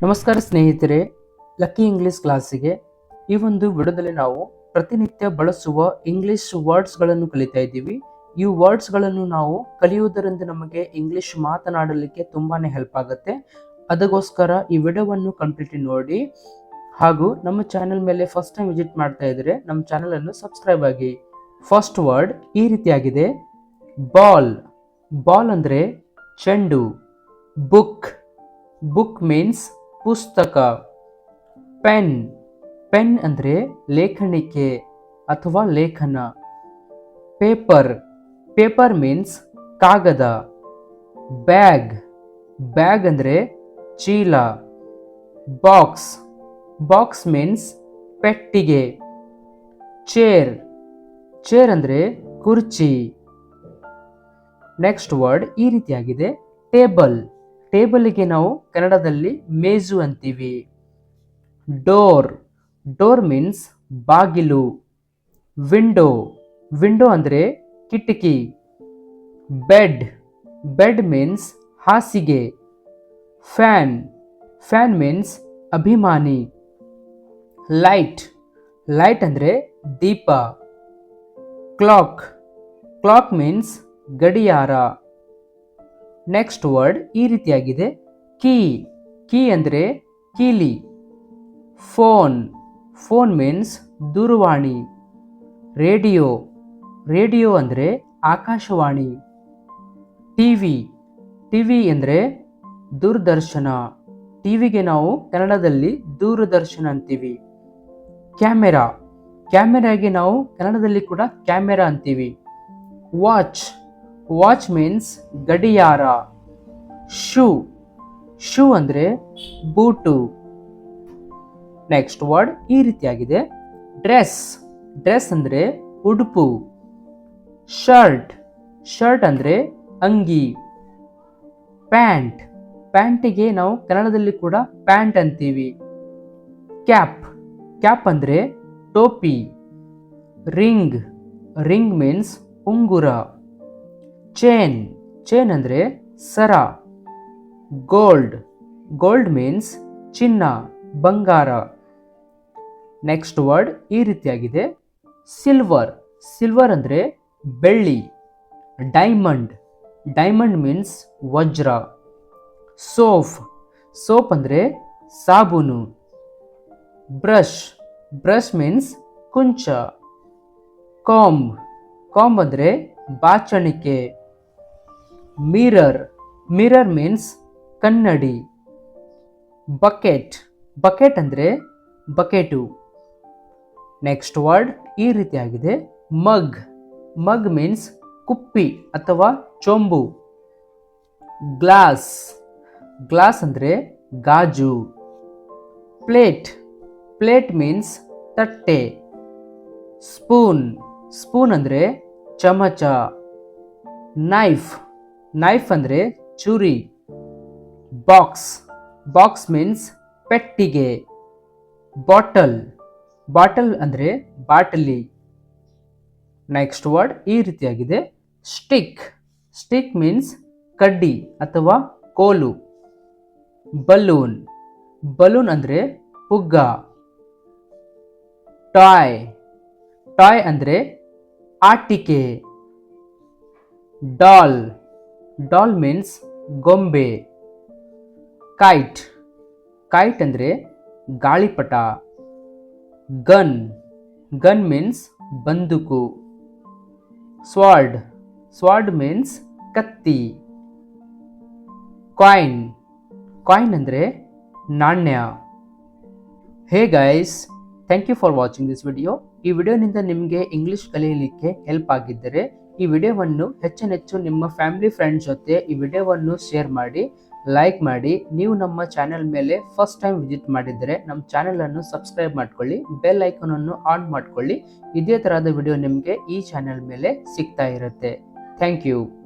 ನಮಸ್ಕಾರ ಸ್ನೇಹಿತರೆ, lucky English ಕ್ಲಾಸಿಗೆ ಈ ಒಂದು ವಿಡಿಯೋದಲ್ಲಿ ನಾವು ಪ್ರತಿನಿತ್ಯ ಬಳಸುವ ಇಂಗ್ಲಿಷ್ ವರ್ಡ್ಸ್ಗಳನ್ನು ಕಲಿತಾ ಇದ್ದೀವಿ. ಈ ವರ್ಡ್ಸ್ಗಳನ್ನು ನಾವು ಕಲಿಯುವುದರಿಂದ ನಮಗೆ ಇಂಗ್ಲಿಷ್ ಮಾತನಾಡಲಿಕ್ಕೆ ತುಂಬಾನೇ ಹೆಲ್ಪ್ ಆಗುತ್ತೆ. ಅದಕ್ಕೋಸ್ಕರ ಈ ವಿಡಿಯೋವನ್ನು ಕಂಪ್ಲೀಟ್ಲಿ ನೋಡಿ. ಹಾಗೂ ನಮ್ಮ ಚಾನೆಲ್ ಮೇಲೆ ಫಸ್ಟ್ ಟೈಮ್ ವಿಸಿಟ್ ಮಾಡ್ತಾ ಇದ್ರೆ ನಮ್ಮ ಚಾನೆಲ್ ಅನ್ನು ಸಬ್ಸ್ಕ್ರೈಬ್ ಆಗಿ. ಫಸ್ಟ್ ವರ್ಡ್ ಈ ರೀತಿಯಾಗಿದೆ, ಬಾಲ್. ಬಾಲ್ ಅಂದ್ರೆ ಚೆಂಡು. ಬುಕ್. ಬುಕ್ ಮೀನ್ಸ್ ಪುಸ್ತಕ. ಪೆನ್. ಪೆನ್ ಅಂದ್ರೆ ಲೇಖನಿಕೆ ಅಥವಾ ಲೇಖನ. ಪೇಪರ್. ಪೇಪರ್ ಮೀನ್ಸ್ ಕಾಗದ. ಬ್ಯಾಗ್. ಬ್ಯಾಗ್ ಅಂದ್ರೆ ಚೀಲ. ಬಾಕ್ಸ್. ಬಾಕ್ಸ್ ಮೀನ್ಸ್ ಪೆಟ್ಟಿಗೆ. ಚೇರ್. ಚೇರ್ ಅಂದ್ರೆ ಕುರ್ಚಿ. ನೆಕ್ಸ್ಟ್ ವರ್ಡ್ ಈ ರೀತಿಯಾಗಿದೆ, ಟೇಬಲ್. ಟೇಬಲ್ಗೆ ನಾವು ಕನ್ನಡದಲ್ಲಿ ಮೇಜು ಅಂತೀವಿ. ಡೋರ್. ಡೋರ್ ಮೀನ್ಸ್ ಬಾಗಿಲು. ವಿಂಡೋ. ವಿಂಡೋ ಅಂದ್ರೆ ಕಿಟಕಿ. ಬೆಡ್. ಬೆಡ್ ಮೀನ್ಸ್ ಹಾಸಿಗೆ. ಫ್ಯಾನ್. ಫ್ಯಾನ್ ಮೀನ್ಸ್ ಅಭಿಮಾನಿ. ಲೈಟ್. ಲೈಟ್ ಅಂದ್ರೆ ದೀಪ. ಕ್ಲಾಕ್. ಕ್ಲಾಕ್ ಮೀನ್ಸ್ ಗಡಿಯಾರ. ನೆಕ್ಸ್ಟ್ ವರ್ಡ್ ಈ ರೀತಿಯಾಗಿದೆ, ಕೀ. ಕೀ ಅಂದ್ರೆ ಕೀಲಿ. ಫೋನ್. ಫೋನ್ ಮೀನ್ಸ್ ದೂರವಾಣಿ. ರೇಡಿಯೋ. ರೇಡಿಯೋ ಅಂದ್ರೆ ಆಕಾಶವಾಣಿ. ಟಿವಿ. ಟಿವಿ ಅಂದ್ರೆ ದೂರದರ್ಶನ. ಟಿವಿಗೆ ನಾವು ಕನ್ನಡದಲ್ಲಿ ದೂರದರ್ಶನ ಅಂತೀವಿ. ಕ್ಯಾಮೆರಾ. ಕ್ಯಾಮೆರಾಗೆ ನಾವು ಕನ್ನಡದಲ್ಲಿ ಕೂಡ ಕ್ಯಾಮೆರಾ ಅಂತೀವಿ. ವಾಚ್. ವಾಚ್ ಮೀನ್ಸ್ ಗಡಿಯಾರ. ಶೂ. ಶೂ ಅಂದ್ರೆ ಬೂಟು. ನೆಕ್ಸ್ಟ್ ವರ್ಡ್ ಈ ರೀತಿಯಾಗಿದೆ, ಡ್ರೆಸ್. ಡ್ರೆಸ್ ಅಂದ್ರೆ ಉಡುಪು. ಶರ್ಟ್. ಶರ್ಟ್ ಅಂದ್ರೆ ಅಂಗಿ. ಪ್ಯಾಂಟ್. ಪ್ಯಾಂಟಿಗೆ ನಾವು ಕನ್ನಡದಲ್ಲಿ ಕೂಡ ಪ್ಯಾಂಟ್ ಅಂತೀವಿ. ಕ್ಯಾಪ್. ಕ್ಯಾಪ್ ಅಂದ್ರೆ ಟೋಪಿ. ರಿಂಗ್. ರಿಂಗ್ ಮೀನ್ಸ್ ಉಂಗುರ. ಚೇನ್. ಚೇನ್ ಅಂದ್ರೆ ಸರ. ಗೋಲ್ಡ್. ಗೋಲ್ಡ್ ಮೀನ್ಸ್ ಚಿನ್ನ, ಬಂಗಾರ. ನೆಕ್ಸ್ಟ್ ವರ್ಡ್ ಈ ರೀತಿಯಾಗಿದೆ, ಸಿಲ್ವರ್. ಸಿಲ್ವರ್ ಅಂದ್ರೆ ಬೆಳ್ಳಿ. ಡೈಮಂಡ್. ಡೈಮಂಡ್ ಮೀನ್ಸ್ ವಜ್ರ. ಸೋಪ್. ಸೋಪ್ ಅಂದ್ರೆ ಸಾಬೂನು. ಬ್ರಷ್. ಬ್ರಷ್ ಮೀನ್ಸ್ ಕುಂಚ. ಕಾಂಬ್. ಕಾಂಬ್ ಅಂದ್ರೆ ಬಾಚಣಿಕೆ. ಮಿರರ್. ಮಿರರ್ ಮೀನ್ಸ್ ಕನ್ನಡಿ. ಬಕೆಟ್. ಬಕೆಟ್ ಅಂದ್ರೆ ಬಕೆಟು. ನೆಕ್ಸ್ಟ್ ವರ್ಡ್ ಈ ರೀತಿಯಾಗಿದೆ, ಮಗ್. ಮಗ್ ಮೀನ್ಸ್ ಕುಪ್ಪಿ ಅಥವಾ ಚೊಂಬು. ಗ್ಲಾಸ್. ಗ್ಲಾಸ್ ಅಂದ್ರೆ ಗಾಜು. ಪ್ಲೇಟ್. ಪ್ಲೇಟ್ ಮೀನ್ಸ್ ತಟ್ಟೆ. ಸ್ಪೂನ್. ಸ್ಪೂನ್ ಅಂದ್ರೆ ಚಮಚ. ನೈಫ್. ನೈಫ್ ಅಂದ್ರೆ ಚೂರಿ. ಬಾಕ್ಸ್. ಬಾಕ್ಸ್ ಮೀನ್ಸ್ ಪೆಟ್ಟಿಗೆ. ಬಾಟಲ್. ಬಾಟಲ್ ಅಂದ್ರೆ ಬಾಟಲಿ. ನೆಕ್ಸ್ಟ್ ವರ್ಡ್ ಈ ರೀತಿಯಾಗಿದೆ, ಸ್ಟಿಕ್. ಸ್ಟಿಕ್ ಮೀನ್ಸ್ ಕಡ್ಡಿ ಅಥವಾ ಕೋಲು. ಬಲೂನ್. ಬಲೂನ್ ಅಂದ್ರೆ ಪುಗ್ಗ. ಟಾಯ್. ಟಾಯ್ ಅಂದ್ರೆ ಆಟಿಕೆ. ಡಾಲ್. ಡಾಲ್ ಮೀನ್ಸ್ ಗೊಂಬೆ. ಕೈಟ್. ಕೈಟ್ ಅಂದ್ರೆ ಗಾಳಿಪಟ. ಗನ್. ಗನ್ ಮೀನ್ಸ್ ಬಂದೂಕು. ಸ್ವಾರ್ಡ್. ಸ್ವಾರ್ಡ್ ಮೀನ್ಸ್ ಕತ್ತಿ. ಕಾಯಿನ್. ಕಾಯಿನ್ ಅಂದ್ರೆ ನಾಣ್ಯ. Hey guys, thank you for watching this video. ಈ ವಿಡಿಯೋನಿಂದ ನಿಮಗೆ ಇಂಗ್ಲಿಷ್ ಕಲಿಯಲಿಕ್ಕೆ ಹೆಲ್ಪ್ ಆಗಿದ್ದರೆ ಈ ವಿಡಿಯೋವನ್ನು ಹೆಚ್ಚು ನಿಮ್ಮ ಫ್ಯಾಮಿಲಿ ಫ್ರೆಂಡ್ಸ್ ಜೊತೆ ಈ ವಿಡಿಯೋವನ್ನು ಶೇರ್ ಮಾಡಿ, ಲೈಕ್ ಮಾಡಿ. ನೀವು ನಮ್ಮ ಚಾನೆಲ್ ಮೇಲೆ ಫಸ್ಟ್ ಟೈಮ್ ವಿಸಿಟ್ ಮಾಡಿದರೆ ನಮ್ಮ ಚಾನೆಲ್ ಅನ್ನು ಸಬ್ಸ್ಕ್ರೈಬ್ ಮಾಡ್ಕೊಳ್ಳಿ, ಬೆಲ್ ಐಕಾನ್ ಅನ್ನು ಆನ್ ಮಾಡ್ಕೊಳ್ಳಿ. ಇದೇ ತರಹದ ವಿಡಿಯೋ ನಿಮಗೆ ಈ ಚಾನೆಲ್ ಮೇಲೆ ಸಿಗ್ತಾ ಇರುತ್ತೆ. Thank you.